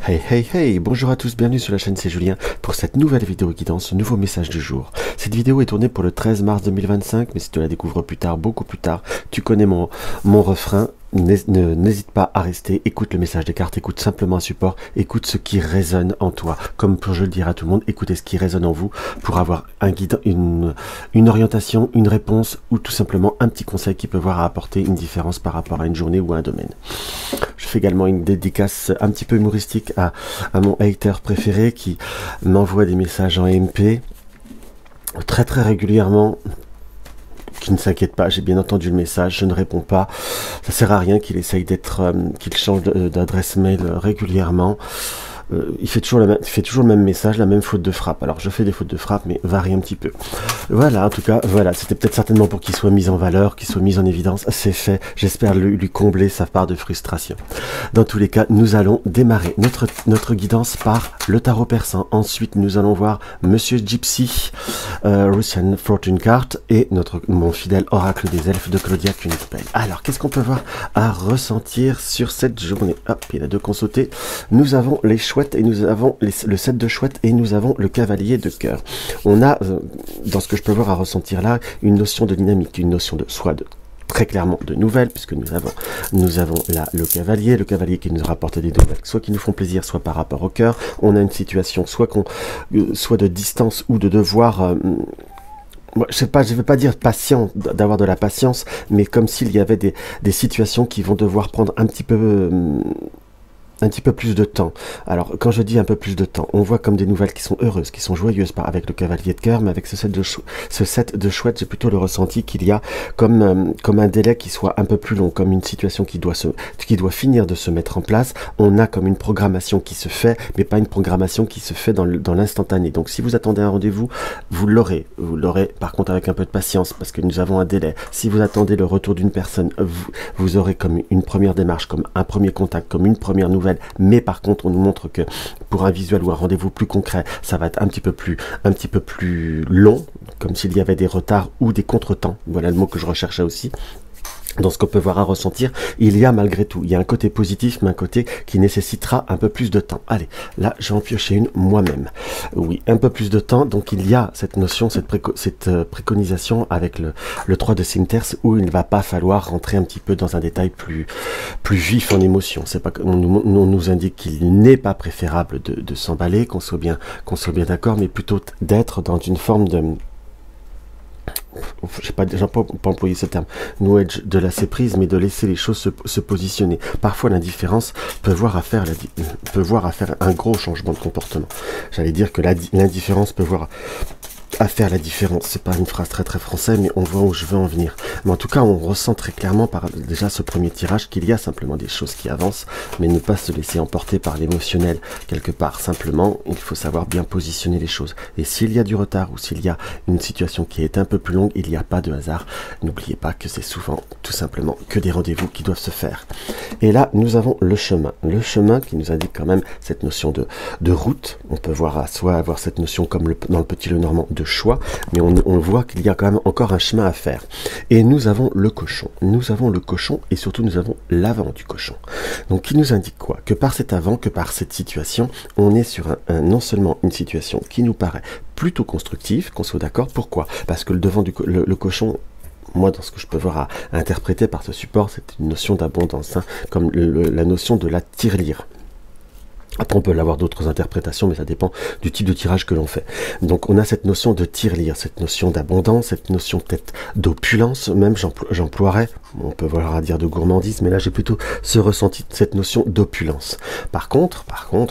Hey hey hey, bonjour à tous, bienvenue sur la chaîne, c'est Julien pour cette nouvelle vidéo guidance, ce nouveau message du jour. Cette vidéo est tournée pour le 13 mars 2025, mais si tu la découvres plus tard, beaucoup plus tard, tu connais mon refrain. N'hésite pas à rester, écoute le message des cartes, écoute simplement un support, écoute ce qui résonne en toi. Comme je le dirai à tout le monde, écoutez ce qui résonne en vous pour avoir un guide, une orientation, une réponse ou tout simplement un petit conseil qui peut voir à apporter une différence par rapport à une journée ou à un domaine. Je fais également une dédicace un petit peu humoristique à mon hater préféré qui m'envoie des messages en MP très régulièrement. Qui ne s'inquiète pas, j'ai bien entendu le message, je ne réponds pas. Ça sert à rien qu'il essaye qu'il change d'adresse mail régulièrement. Il fait toujours le même message, la même faute de frappe. Alors je fais des fautes de frappe, mais varie un petit peu. Voilà, en tout cas, voilà, c'était peut-être certainement pour qu'il soit mis en valeur, qu'il soit mis en évidence. C'est fait, j'espère lui combler sa part de frustration. Dans tous les cas, nous allons démarrer notre guidance par le tarot persan. Ensuite, nous allons voir Monsieur Gypsy, Russian Fortune Card et mon fidèle oracle des elfes de Claudia Kunitspell. Alors, qu'est-ce qu'on peut voir à ressentir sur cette journée? Hop, il y en a deux qu'on sautait. Nous avons les chouettes et nous avons le 7 de chouette et nous avons le cavalier de cœur. On a, dans ce que je peux voir à ressentir là, une notion de dynamique, une notion de très clairement de nouvelles, puisque nous avons là le cavalier qui nous rapporte des nouvelles, soit qui nous font plaisir, soit par rapport au cœur. On a une situation soit de distance ou de devoir... je ne veux pas dire patient, d'avoir de la patience, mais comme s'il y avait des situations qui vont devoir prendre un petit peu plus de temps. Alors, quand je dis un peu plus de temps, on voit comme des nouvelles qui sont heureuses, qui sont joyeuses, avec le cavalier de cœur, mais avec ce set de chouette, j'ai plutôt le ressenti qu'il y a comme un délai qui soit un peu plus long, comme une situation qui doit finir de se mettre en place. On a comme une programmation qui se fait, mais pas une programmation qui se fait dans l'instantané. Donc, si vous attendez un rendez-vous, vous l'aurez. Vous l'aurez, par contre, avec un peu de patience, parce que nous avons un délai. Si vous attendez le retour d'une personne, vous aurez comme une première démarche, comme un premier contact, comme une première nouvelle. Mais par contre, on nous montre que pour un visuel ou un rendez-vous plus concret, ça va être un petit peu plus long, comme s'il y avait des retards ou des contretemps. Voilà le mot que je recherchais aussi. Dans ce qu'on peut voir à ressentir, il y a malgré tout, il y a un côté positif, mais un côté qui nécessitera un peu plus de temps. Allez, là, je vais en piocher une moi-même. Oui, un peu plus de temps, donc il y a cette notion, cette préconisation avec le 3 de Synters, où il ne va pas falloir rentrer un petit peu dans un détail plus vif en émotion. C'est pas, on nous indique qu'il n'est pas préférable de s'emballer, qu'on soit bien d'accord, mais plutôt d'être dans une forme de... j'ai pas employé ce terme, New Age, de lâcher prise, mais de laisser les choses se positionner. Parfois, l'indifférence peut voir à faire un gros changement de comportement. J'allais dire que l'indifférence peut voir à faire la différence. C'est pas une phrase très français, mais on voit où je veux en venir. Mais en tout cas, on ressent très clairement par déjà ce premier tirage qu'il y a simplement des choses qui avancent, mais ne pas se laisser emporter par l'émotionnel quelque part. Simplement, il faut savoir bien positionner les choses. Et s'il y a du retard ou s'il y a une situation qui est un peu plus longue, il n'y a pas de hasard. N'oubliez pas que c'est souvent tout simplement que des rendez-vous qui doivent se faire. Et là, nous avons le chemin. Le chemin qui nous indique quand même cette notion de route. On peut voir soit avoir cette notion comme dans le petit Lenormand de choix, mais on voit qu'il y a quand même encore un chemin à faire. Et nous avons le cochon. Nous avons le cochon et surtout nous avons l'avant du cochon. Donc qui nous indique quoi? Que par cet avant, que par cette situation, on est sur non seulement une situation qui nous paraît plutôt constructive, qu'on soit d'accord. Pourquoi? Parce que le devant le cochon, moi, dans ce que je peux voir à interpréter par ce support, c'est une notion d'abondance, hein, comme la notion de la tirelire. Après, on peut avoir d'autres interprétations, mais ça dépend du type de tirage que l'on fait. Donc, on a cette notion de tirelire, cette notion d'abondance, cette notion peut-être d'opulence, même j'emploierais, on peut voir à dire de gourmandise, mais là, j'ai plutôt ce ressenti de cette notion d'opulence. Par contre,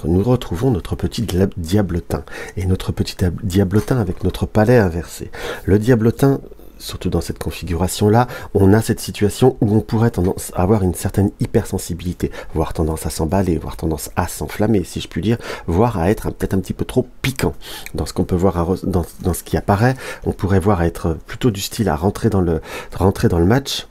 nous retrouvons notre petit diablotin. Et notre petit diablotin avec notre palais inversé. Le diablotin, surtout dans cette configuration-là, on a cette situation où on pourrait tendance à avoir une certaine hypersensibilité, voire tendance à s'emballer, voire tendance à s'enflammer, si je puis dire, voire à être peut-être un petit peu trop piquant. Dans ce qu'on peut voir, dans ce qui apparaît, on pourrait voir à être plutôt du style à rentrer dans le match,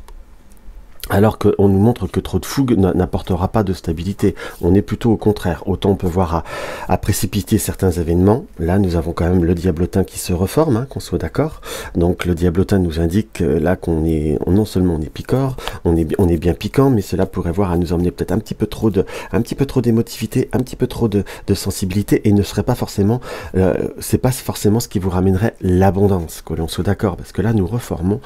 Alors qu'on nous montre que trop de fougue n'apportera pas de stabilité. On est plutôt au contraire. Autant on peut voir à précipiter certains événements. Là, nous avons quand même le diablotin qui se reforme, hein, qu'on soit d'accord. Donc le diablotin nous indique là qu'on est, non seulement on est piquant, on est bien piquant, mais cela pourrait voir à nous emmener peut-être un petit peu trop d'émotivité, un petit peu trop de sensibilité, et ne serait pas forcément, c'est pas forcément ce qui vous ramènerait l'abondance, que l'on soit d'accord, parce que là nous reformons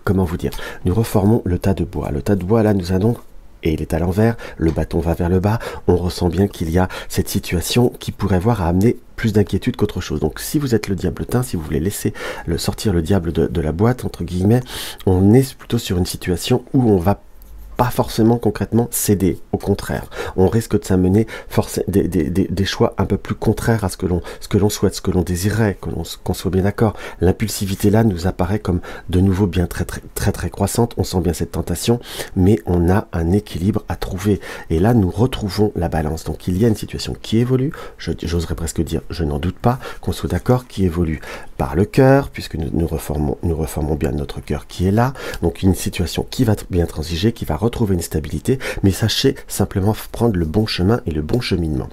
comment vous dire, nous reformons le tas de bois. Le tas de bois, là, nous allons, et il est à l'envers, le bâton va vers le bas, on ressent bien qu'il y a cette situation qui pourrait voir à amener plus d'inquiétude qu'autre chose. Donc si vous êtes le diablotin, si vous voulez laisser sortir le diable de la boîte, entre guillemets, on est plutôt sur une situation où on va pas forcément concrètement céder, au contraire. On risque de s'amener des choix un peu plus contraires à ce que l'on souhaite, ce que l'on désirait, qu'on soit bien d'accord. L'impulsivité là nous apparaît comme de nouveau bien très croissante, on sent bien cette tentation, mais on a un équilibre à trouver. Et là nous retrouvons la balance. Donc il y a une situation qui évolue, j'oserais presque dire, je n'en doute pas, qu'on soit d'accord, qui évolue par le cœur, puisque nous reformons bien notre cœur qui est là. Donc une situation qui va bien transiger, qui va retrouver une stabilité, mais sachez simplement prendre le bon chemin et le bon cheminement.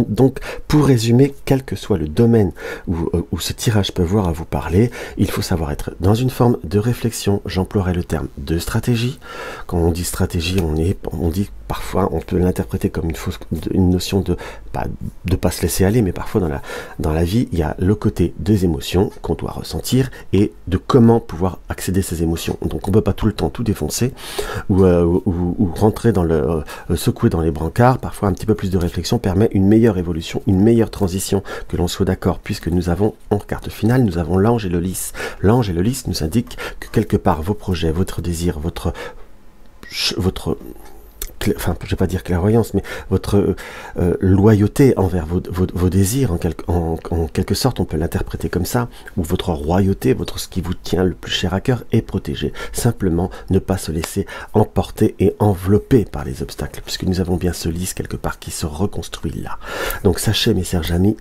Donc, pour résumer, quel que soit le domaine où ce tirage peut voir à vous parler, il faut savoir être dans une forme de réflexion. J'emploierai le terme de stratégie. Quand on dit stratégie, on dit parfois, on peut l'interpréter comme une notion de pas se laisser aller, mais parfois dans la vie, il y a le côté des émotions qu'on doit ressentir et de comment pouvoir accéder à ces émotions. Donc, on ne peut pas tout le temps tout défoncer ou rentrer dans secouer dans les brancards. Parfois, un petit peu plus de réflexion permet une meilleure évolution, une meilleure transition, que l'on soit d'accord, puisque nous avons en carte finale, nous avons l'ange et le lys. L'ange et le lys nous indiquent que quelque part vos projets, votre désir, votre enfin, je vais pas dire clairvoyance, mais votre loyauté envers vos désirs, en quelque sorte, on peut l'interpréter comme ça, ou votre royauté, ce qui vous tient le plus cher à cœur, est protégé. Simplement, ne pas se laisser emporter et envelopper par les obstacles, puisque nous avons bien ce lys quelque part qui se reconstruit là. Donc sachez, mes chers amis,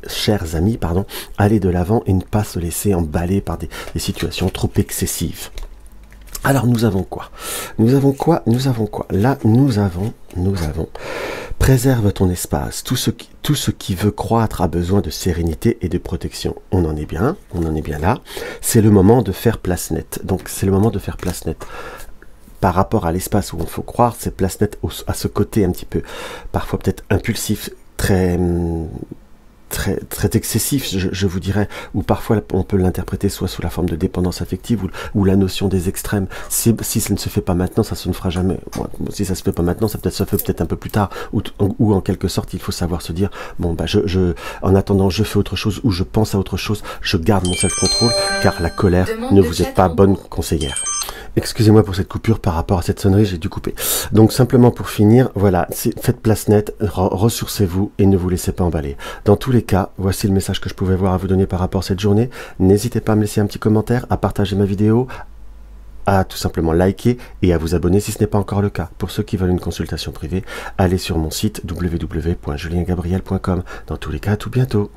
allez de l'avant et ne pas se laisser emballer par des situations trop excessives. Alors nous avons quoi? Nous avons quoi? Là, nous avons préserve ton espace. Tout ce qui veut croître a besoin de sérénité et de protection. On en est bien là. C'est le moment de faire place nette. Donc c'est le moment de faire place nette. Par rapport à l'espace où il faut croire, c'est place nette à ce côté un petit peu, parfois peut-être impulsif, très excessif, je vous dirais, ou parfois on peut l'interpréter soit sous la forme de dépendance affective ou la notion des extrêmes. Si ça ne se fait pas maintenant, ça se ne fera jamais. Si ça se fait pas maintenant, ça se fait peut-être un peu plus tard, ou en quelque sorte, il faut savoir se dire, bon bah en attendant, je fais autre chose, ou je pense à autre chose, je garde mon self-control, car la colère ne vous est pas bonne conseillère. Excusez-moi pour cette coupure par rapport à cette sonnerie, j'ai dû couper. Donc simplement pour finir, voilà, faites place nette, ressourcez-vous et ne vous laissez pas emballer. Dans tous les cas, voici le message que je pouvais voir à vous donner par rapport à cette journée. N'hésitez pas à me laisser un petit commentaire, à partager ma vidéo, à tout simplement liker et à vous abonner si ce n'est pas encore le cas. Pour ceux qui veulent une consultation privée, allez sur mon site www.juliengabriel.com. Dans tous les cas, à tout bientôt.